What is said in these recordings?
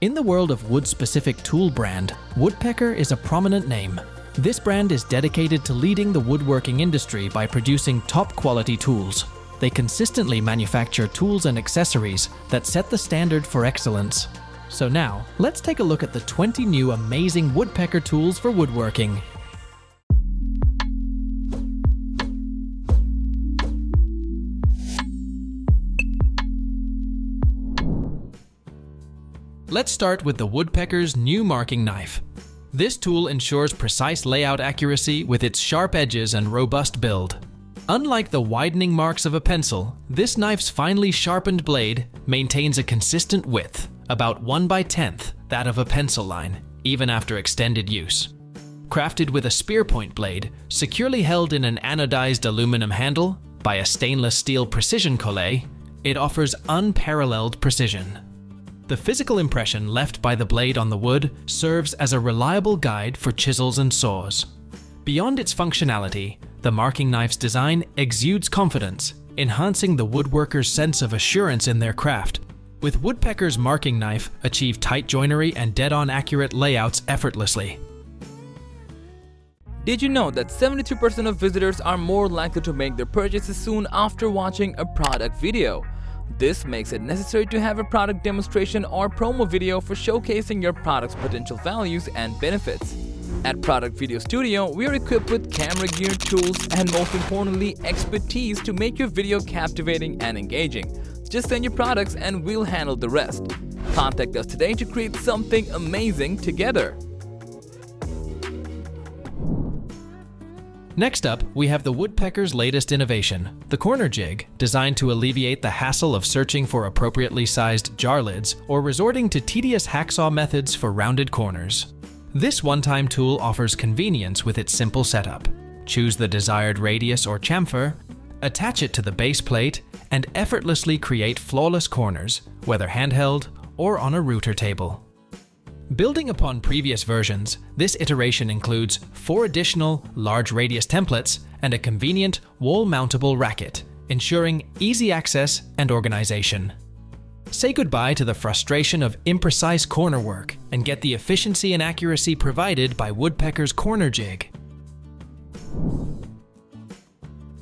In the world of wood-specific tool brand, Woodpecker is a prominent name. This brand is dedicated to leading the woodworking industry by producing top-quality tools. They consistently manufacture tools and accessories that set the standard for excellence. So now, let's take a look at the 20 new amazing Woodpecker tools for woodworking. Let's start with the Woodpecker's new marking knife. This tool ensures precise layout accuracy with its sharp edges and robust build. Unlike the widening marks of a pencil, this knife's finely sharpened blade maintains a consistent width, about 1/10 that of a pencil line, even after extended use. Crafted with a spear point blade, securely held in an anodized aluminum handle by a stainless steel precision collet, it offers unparalleled precision. The physical impression left by the blade on the wood serves as a reliable guide for chisels and saws. Beyond its functionality, the marking knife's design exudes confidence, enhancing the woodworker's sense of assurance in their craft. With Woodpecker's marking knife, achieve tight joinery and dead-on accurate layouts effortlessly. Did you know that 73% of visitors are more likely to make their purchases soon after watching a product video? This makes it necessary to have a product demonstration or promo video for showcasing your product's potential values and benefits. At Product Video Studio, we are equipped with camera gear, tools, and most importantly, expertise to make your video captivating and engaging. Just send your products and we'll handle the rest. Contact us today to create something amazing together. Next up, we have the Woodpecker's latest innovation, the Corner Jig, designed to alleviate the hassle of searching for appropriately sized jar lids or resorting to tedious hacksaw methods for rounded corners. This one-time tool offers convenience with its simple setup. Choose the desired radius or chamfer, attach it to the base plate, and effortlessly create flawless corners, whether handheld or on a router table. Building upon previous versions, this iteration includes 4 additional large radius templates and a convenient wall-mountable racket, ensuring easy access and organization. Say goodbye to the frustration of imprecise corner work and get the efficiency and accuracy provided by Woodpecker's Corner Jig.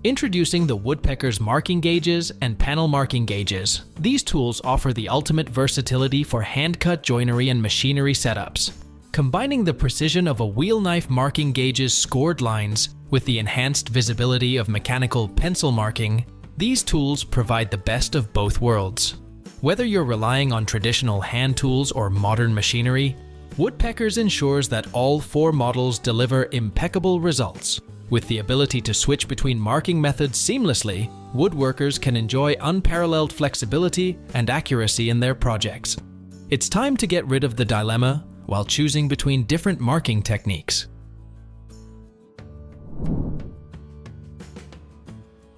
Introducing the Woodpecker's marking gauges and panel marking gauges. These tools offer the ultimate versatility for hand-cut joinery and machinery setups. Combining the precision of a wheel knife marking gauge's scored lines with the enhanced visibility of mechanical pencil marking, these tools provide the best of both worlds. Whether you're relying on traditional hand tools or modern machinery, Woodpeckers ensures that all 4 models deliver impeccable results. With the ability to switch between marking methods seamlessly, woodworkers can enjoy unparalleled flexibility and accuracy in their projects. It's time to get rid of the dilemma while choosing between different marking techniques.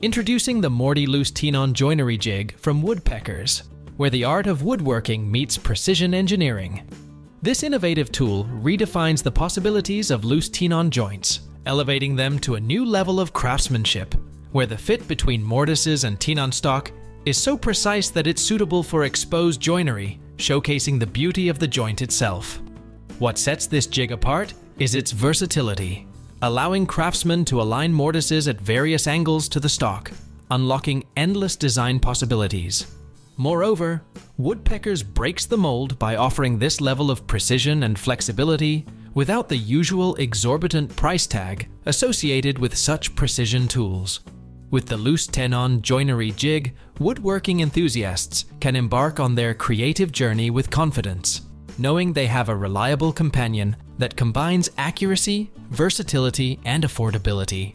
Introducing the Mortise Loose Tenon Joinery Jig from Woodpeckers, where the art of woodworking meets precision engineering. This innovative tool redefines the possibilities of loose tenon joints, elevating them to a new level of craftsmanship, where the fit between mortises and tenon stock is so precise that it's suitable for exposed joinery, showcasing the beauty of the joint itself. What sets this jig apart is its versatility, allowing craftsmen to align mortises at various angles to the stock, unlocking endless design possibilities. Moreover, Woodpeckers breaks the mold by offering this level of precision and flexibility without the usual exorbitant price tag associated with such precision tools. With the Loose Tenon Joinery Jig, woodworking enthusiasts can embark on their creative journey with confidence, knowing they have a reliable companion that combines accuracy, versatility, and affordability.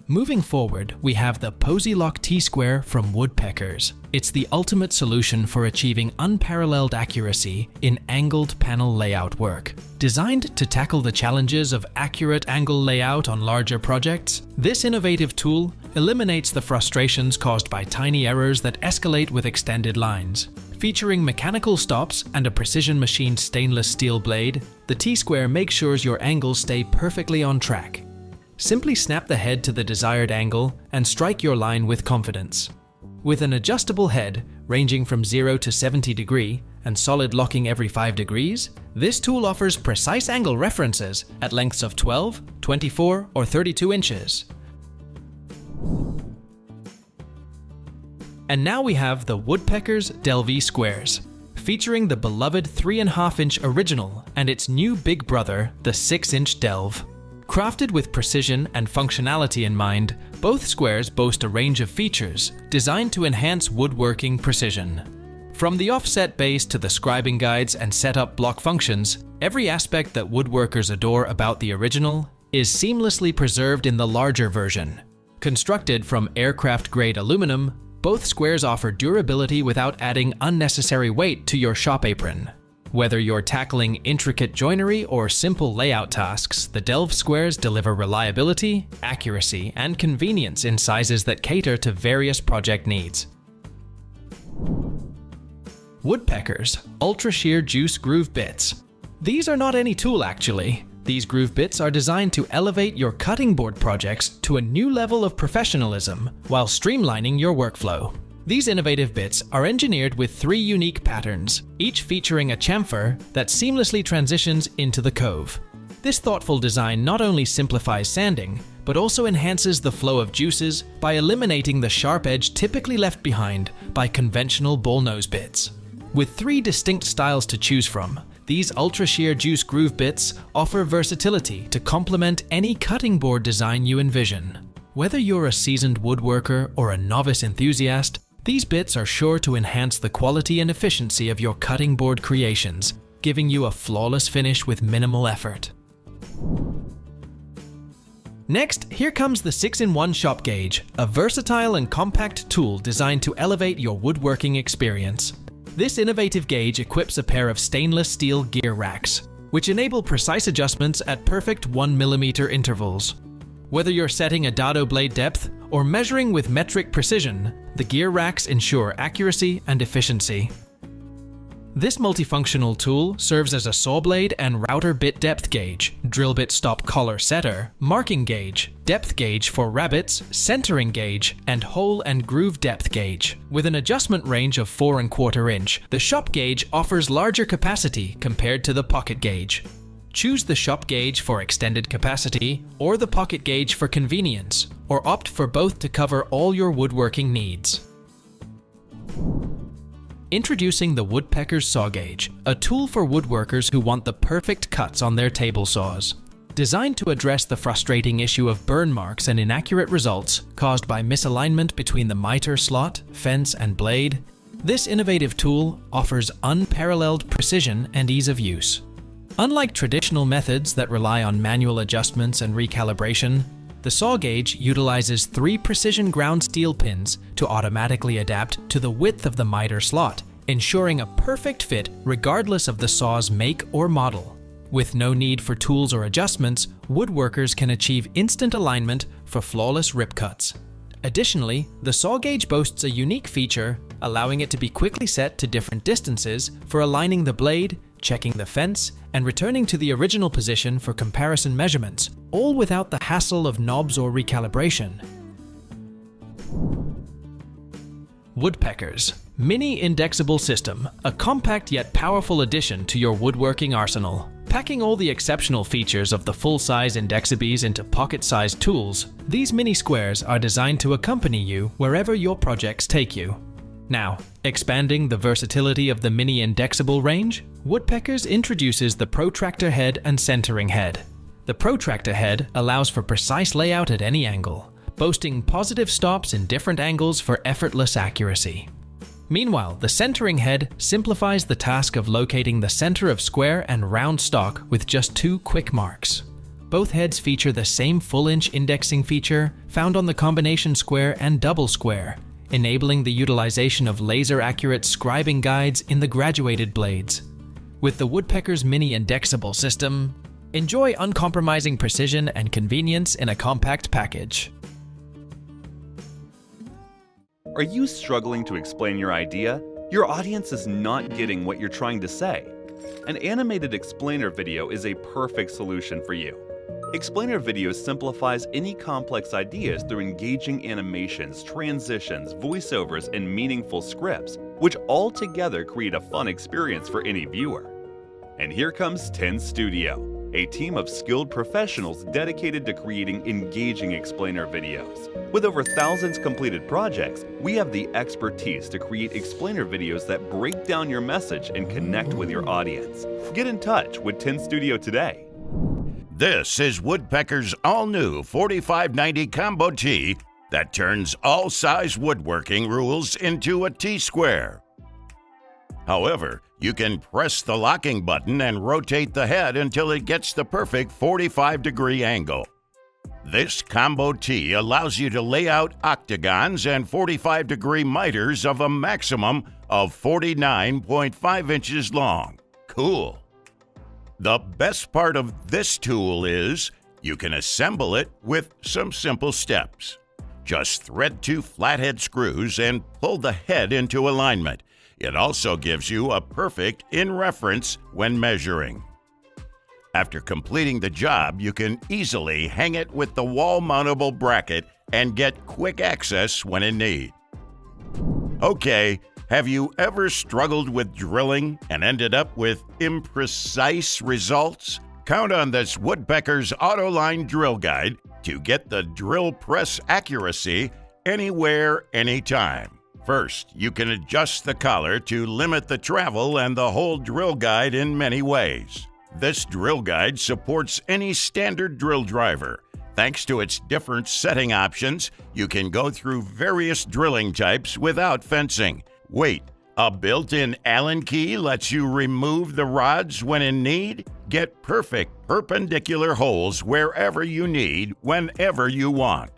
Moving forward, we have the Posilock T-Square from Woodpeckers. It's the ultimate solution for achieving unparalleled accuracy in angled panel layout work. Designed to tackle the challenges of accurate angle layout on larger projects, this innovative tool eliminates the frustrations caused by tiny errors that escalate with extended lines. Featuring mechanical stops and a precision machined stainless steel blade, the T-Square makes sure your angles stay perfectly on track. Simply snap the head to the desired angle and strike your line with confidence. With an adjustable head ranging from 0 to 70 degree and solid locking every 5 degrees, this tool offers precise angle references at lengths of 12, 24, or 32 inches. And now we have the Woodpeckers Delv squares, featuring the beloved 3.5-inch original and its new big brother, the 6-inch Delv. Crafted with precision and functionality in mind, both squares boast a range of features designed to enhance woodworking precision. From the offset base to the scribing guides and setup block functions, every aspect that woodworkers adore about the original is seamlessly preserved in the larger version. Constructed from aircraft-grade aluminum, both squares offer durability without adding unnecessary weight to your shop apron. Whether you're tackling intricate joinery or simple layout tasks, the Delv squares deliver reliability, accuracy, and convenience in sizes that cater to various project needs. Woodpeckers Ultra Shear Juice Groove Bits. These are not any tool actually. These groove bits are designed to elevate your cutting board projects to a new level of professionalism while streamlining your workflow. These innovative bits are engineered with 3 unique patterns, each featuring a chamfer that seamlessly transitions into the cove. This thoughtful design not only simplifies sanding, but also enhances the flow of juices by eliminating the sharp edge typically left behind by conventional bullnose bits. With 3 distinct styles to choose from, these Ultra Shear Juice Groove bits offer versatility to complement any cutting board design you envision. Whether you're a seasoned woodworker or a novice enthusiast, these bits are sure to enhance the quality and efficiency of your cutting board creations, giving you a flawless finish with minimal effort. Next, here comes the 6-in-1 Shop Gauge, a versatile and compact tool designed to elevate your woodworking experience. This innovative gauge equips a pair of stainless steel gear racks, which enable precise adjustments at perfect 1mm intervals. Whether you're setting a dado blade depth or measuring with metric precision, the gear racks ensure accuracy and efficiency. This multifunctional tool serves as a saw blade and router bit depth gauge, drill bit stop collar setter, marking gauge, depth gauge for rabbets, centering gauge, and hole and groove depth gauge. With an adjustment range of 4¼ inch, the Shop Gauge offers larger capacity compared to the Pocket Gauge. Choose the Shop Gauge for extended capacity or the Pocket Gauge for convenience, or opt for both to cover all your woodworking needs. Introducing the Woodpeckers Saw Gauge, a tool for woodworkers who want the perfect cuts on their table saws. Designed to address the frustrating issue of burn marks and inaccurate results caused by misalignment between the miter slot, fence, and blade, this innovative tool offers unparalleled precision and ease of use. Unlike traditional methods that rely on manual adjustments and recalibration, the saw gauge utilizes 3 precision ground steel pins to automatically adapt to the width of the miter slot, ensuring a perfect fit regardless of the saw's make or model. With no need for tools or adjustments, woodworkers can achieve instant alignment for flawless rip cuts. Additionally, the saw gauge boasts a unique feature, allowing it to be quickly set to different distances for aligning the blade, checking the fence, and returning to the original position for comparison measurements, all without the hassle of knobs or recalibration. Woodpeckers Mini Indexable System, a compact yet powerful addition to your woodworking arsenal. Packing all the exceptional features of the full-size Indexables into pocket-sized tools, these mini squares are designed to accompany you wherever your projects take you. Now, expanding the versatility of the mini Indexable range, Woodpeckers introduces the Protractor Head and Centering Head. The Protractor Head allows for precise layout at any angle, boasting positive stops in different angles for effortless accuracy. Meanwhile, the Centering Head simplifies the task of locating the center of square and round stock with just 2 quick marks. Both heads feature the same full-inch indexing feature found on the combination square and double square, enabling the utilization of laser-accurate scribing guides in the graduated blades. With the Woodpeckers Mini Indexable system, enjoy uncompromising precision and convenience in a compact package. Are you struggling to explain your idea? Your audience is not getting what you're trying to say. An animated explainer video is a perfect solution for you. Explainer Videos simplifies any complex ideas through engaging animations, transitions, voiceovers, and meaningful scripts, which all together create a fun experience for any viewer. And here comes 10 Studio, a team of skilled professionals dedicated to creating engaging explainer videos. With over thousands completed projects, we have the expertise to create explainer videos that break down your message and connect with your audience. Get in touch with 10 Studio today. This is Woodpecker's all-new 4590 Combo T that turns all-size woodworking rules into a T-Square. However, you can press the locking button and rotate the head until it gets the perfect 45-degree angle. This Combo T allows you to lay out octagons and 45-degree miters of a maximum of 49.5 inches long. Cool! The best part of this tool is you can assemble it with some simple steps. Just thread 2 flathead screws and pull the head into alignment. It also gives you a perfect in reference when measuring. After completing the job, you can easily hang it with the wall-mountable bracket and get quick access when in need. Okay, have you ever struggled with drilling and ended up with imprecise results? Count on this Woodpecker's Autoline Drill Guide to get the drill press accuracy anywhere, anytime. First, you can adjust the collar to limit the travel and the whole drill guide in many ways. This drill guide supports any standard drill driver. Thanks to its different setting options, you can go through various drilling types without fencing. Wait, a built-in Allen key lets you remove the rods when in need? Get perfect perpendicular holes wherever you need, whenever you want.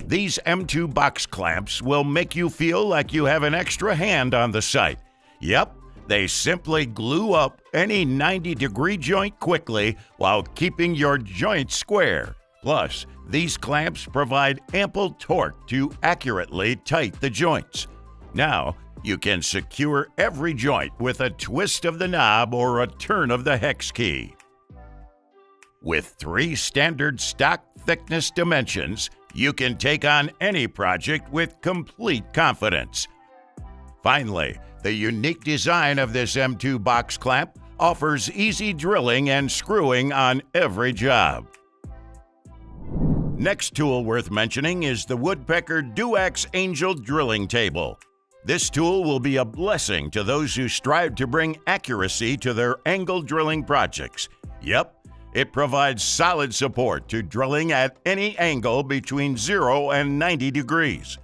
These M2 box clamps will make you feel like you have an extra hand on the site. Yep, they simply glue up any 90-degree joint quickly while keeping your joint square. Plus, these clamps provide ample torque to accurately tight the joints. Now, you can secure every joint with a twist of the knob or a turn of the hex key. With 3 standard stock thickness dimensions, you can take on any project with complete confidence. Finally, the unique design of this M2 box clamp offers easy drilling and screwing on every job. Next tool worth mentioning is the Woodpecker Duax Angel Drilling Table. This tool will be a blessing to those who strive to bring accuracy to their angle drilling projects. Yep, it provides solid support to drilling at any angle between 0 and 90 degrees.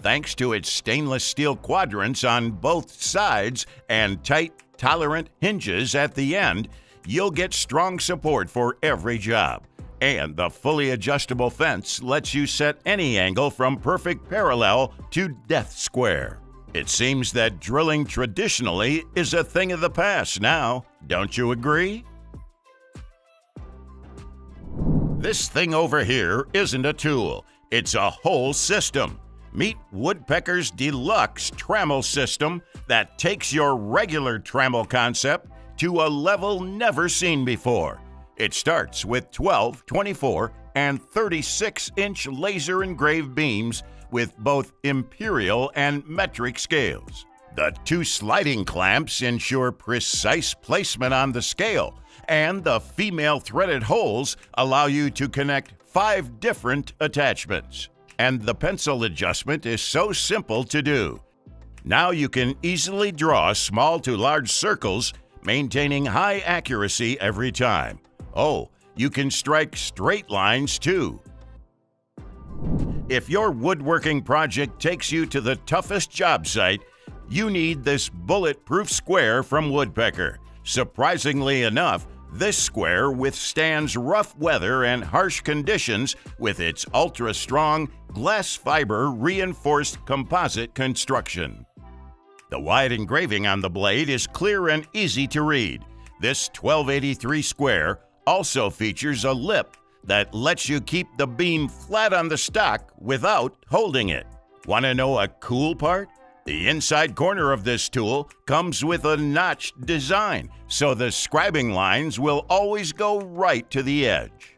Thanks to its stainless steel quadrants on both sides and tight, tolerant hinges at the end, you'll get strong support for every job. And the fully adjustable fence lets you set any angle from perfect parallel to death square. It seems that drilling traditionally is a thing of the past now, don't you agree? This thing over here isn't a tool, it's a whole system. Meet Woodpecker's Deluxe Trammel System that takes your regular trammel concept to a level never seen before. It starts with 12, 24, and 36-inch laser engraved beams with both imperial and metric scales. The 2 sliding clamps ensure precise placement on the scale, and the female threaded holes allow you to connect 5 different attachments. And the pencil adjustment is so simple to do. Now you can easily draw small to large circles, maintaining high accuracy every time. Oh, you can strike straight lines too. If your woodworking project takes you to the toughest job site, you need this bulletproof square from Woodpecker. Surprisingly enough, this square withstands rough weather and harsh conditions with its ultra-strong glass fiber reinforced composite construction. The wide engraving on the blade is clear and easy to read. This 1283 square also features a lip that lets you keep the beam flat on the stock without holding it. Want to know a cool part? The inside corner of this tool comes with a notched design, so the scribing lines will always go right to the edge.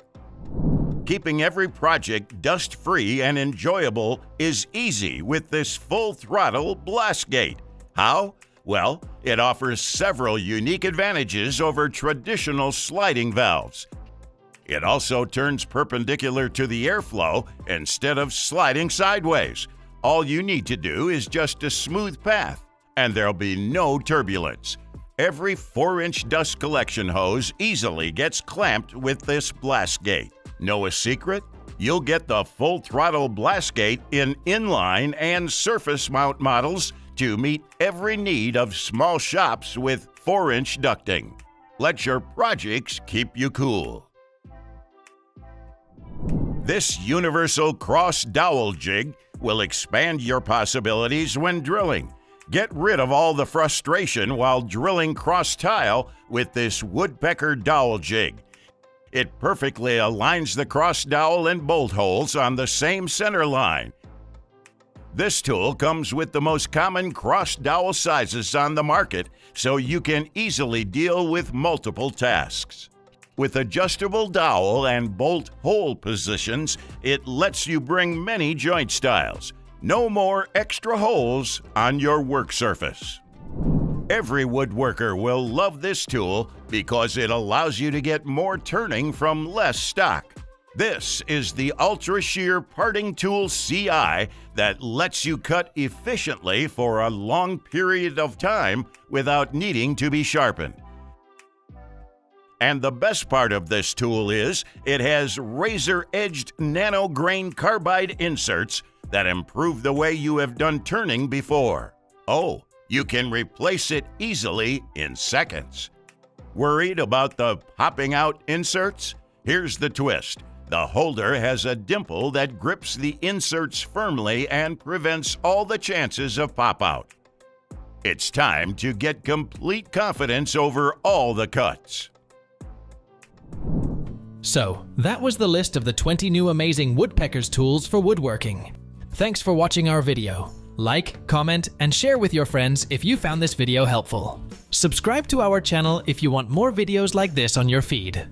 Keeping every project dust-free and enjoyable is easy with this full-throttle blast gate. How? Well, it offers several unique advantages over traditional sliding valves. It also turns perpendicular to the airflow instead of sliding sideways. All you need to do is just a smooth path, and there'll be no turbulence. Every 4-inch dust collection hose easily gets clamped with this blast gate. Know a secret? You'll get the full-throttle blast gate in inline and surface mount models to meet every need of small shops with 4-inch ducting. Let your projects keep you cool. This universal cross dowel jig will expand your possibilities when drilling. Get rid of all the frustration while drilling cross tile with this Woodpecker dowel jig. It perfectly aligns the cross dowel and bolt holes on the same center line. This tool comes with the most common cross dowel sizes on the market, so you can easily deal with multiple tasks. With adjustable dowel and bolt hole positions, it lets you bring many joint styles. No more extra holes on your work surface. Every woodworker will love this tool because it allows you to get more turning from less stock. This is the Ultra Shear Parting Tool CI that lets you cut efficiently for a long period of time without needing to be sharpened. And the best part of this tool is it has razor-edged nano-grain carbide inserts that improve the way you have done turning before. Oh, you can replace it easily in seconds. Worried about the popping out inserts? Here's the twist. The holder has a dimple that grips the inserts firmly and prevents all the chances of pop-out. It's time to get complete confidence over all the cuts. So, that was the list of the 20 new amazing Woodpeckers tools for woodworking. Thanks for watching our video. Like, comment, and share with your friends if you found this video helpful. Subscribe to our channel if you want more videos like this on your feed.